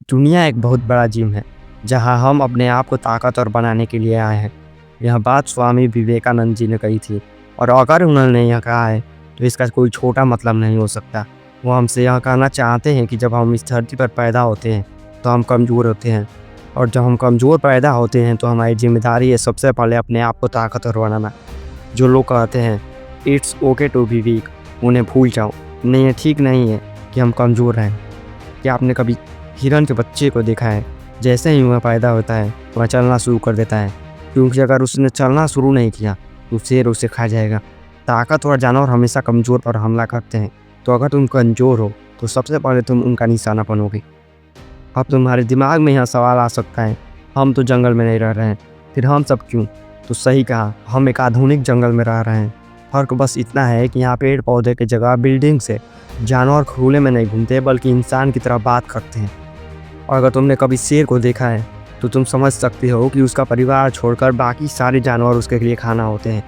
दुनिया एक बहुत बड़ा जिम है, जहाँ हम अपने आप को ताकतवर बनाने के लिए आए हैं। यह बात स्वामी विवेकानंद जी ने कही थी और अगर उन्होंने यह कहा है तो इसका कोई छोटा मतलब नहीं हो सकता। वो हमसे यह कहना चाहते हैं कि जब हम इस धरती पर पैदा होते हैं तो हम कमज़ोर होते हैं और जब हम कमज़ोर पैदा होते हैं तो हमारी जिम्मेदारी है सबसे पहले अपने आप को ताकतवर बनाना। जो लोग कहते हैं it's okay to be weak, उन्हें भूल जाओ। नहीं, ये ठीक नहीं है कि हम कमज़ोर रहें। क्या आपने कभी हिरन के बच्चे को देखा है? जैसे ही वह पैदा होता है वह चलना शुरू कर देता है, क्योंकि अगर उसने चलना शुरू नहीं किया तो शेर उसे खा जाएगा। ताकतवर जानवर हमेशा कमज़ोर पर हमला करते हैं, तो अगर तुम कमज़ोर हो तो सबसे पहले तुम उनका निशाना बनोगे। अब तुम्हारे दिमाग में यह सवाल आ सकता है, हम तो जंगल में नहीं रह रहे हैं, फिर हम सब क्यों? तो सही कहा, हम एक आधुनिक जंगल में रह रहे हैं। फ़र्क बस इतना है कि यहाँ पेड़ पौधे की जगह बिल्डिंग से जानवर खुले में नहीं घूमते, बल्कि इंसान की तरह बात करते हैं। और अगर तुमने कभी शेर को देखा है तो तुम समझ सकते हो कि उसका परिवार छोड़कर बाकी सारे जानवर उसके लिए खाना होते हैं।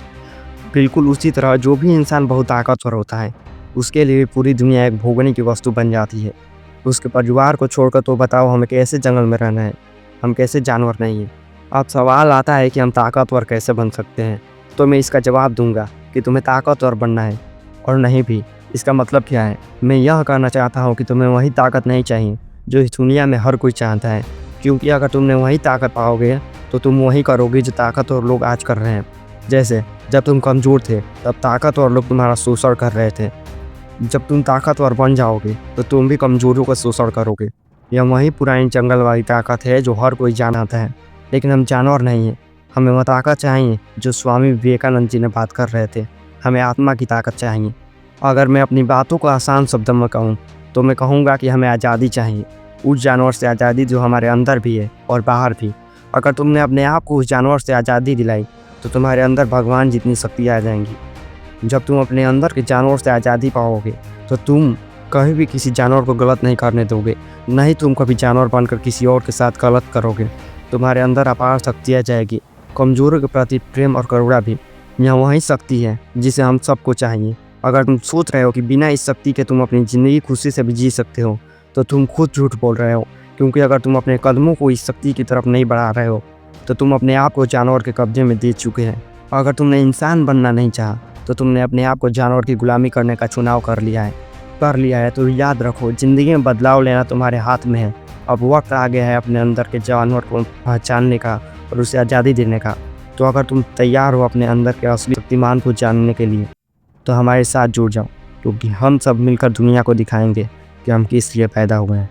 बिल्कुल उसी तरह जो भी इंसान बहुत ताकतवर होता है उसके लिए पूरी दुनिया एक भोगने की वस्तु बन जाती है। उसके परिवार को छोड़कर तो बताओ हमें कैसे जंगल में रहना है? हम कैसे जानवर नहीं हैं? अब सवाल आता है कि हम ताकतवर कैसे बन सकते हैं? तो मैं इसका जवाब दूंगा कि तुम्हें ताकतवर बनना है और नहीं भी। इसका मतलब क्या है? मैं यह कहना चाहता हूँ कि तुम्हें वही ताकत नहीं चाहिए जो इस दुनिया में हर कोई चाहता है, क्योंकि अगर तुमने वही ताकत पाओगे तो तुम वही करोगे जो ताकतवर लोग आज कर रहे हैं। जैसे जब तुम कमज़ोर थे तब ताकतवर लोग तुम्हारा शोषण कर रहे थे। जब तुम ताकतवर बन जाओगे तो तुम भी कमज़ोरों का शोषण करोगे। यह वही पुरानी जंगल वाली ताकत है जो हर कोई जानता है, लेकिन हम जानवर नहीं हैं। हमें वह ताकत चाहिए जो स्वामी विवेकानंद जी ने बात कर रहे थे। हमें आत्मा की ताकत चाहिए। अगर मैं अपनी बातों को आसान शब्दों में कहूँ तो मैं कहूँगा कि हमें आज़ादी चाहिए, उस जानवर से आज़ादी जो हमारे अंदर भी है और बाहर भी। अगर तुमने अपने आप को उस जानवर से आज़ादी दिलाई तो तुम्हारे अंदर भगवान जितनी शक्ति आ जाएंगी। जब तुम अपने अंदर के जानवर से आज़ादी पाओगे तो तुम कभी भी किसी जानवर को गलत नहीं करने दोगे, नहीं तुम कभी जानवर बनकर किसी और के साथ गलत करोगे। तुम्हारे अंदर अपार शक्ति आ जाएगी, कमज़ोरों के प्रति प्रेम और करुणा भी। यह वही शक्ति है जिसे हम सबको चाहिए। अगर तुम सोच रहे हो कि बिना इस शक्ति के तुम अपनी ज़िंदगी खुशी से भी जी सकते हो तो तुम खुद झूठ बोल रहे हो, क्योंकि अगर तुम अपने कदमों को इस शक्ति की तरफ नहीं बढ़ा रहे हो तो तुम अपने आप को जानवर के कब्जे में दे चुके हैं। अगर तुमने इंसान बनना नहीं चाहा तो तुमने अपने आप को जानवर की गुलामी करने का चुनाव कर लिया है। तो याद रखो, ज़िंदगी में बदलाव लेना तुम्हारे हाथ में है। अब वक्त आ गया है अपने अंदर के जानवर को पहचानने का और उसे आज़ादी देने का। तो अगर तुम तैयार हो अपने अंदर के असली शक्तिमान को जानने के लिए तो हमारे साथ जुड़ जाओ, क्योंकि हम सब मिलकर दुनिया को दिखाएंगे कि हम किस लिए पैदा हुए हैं।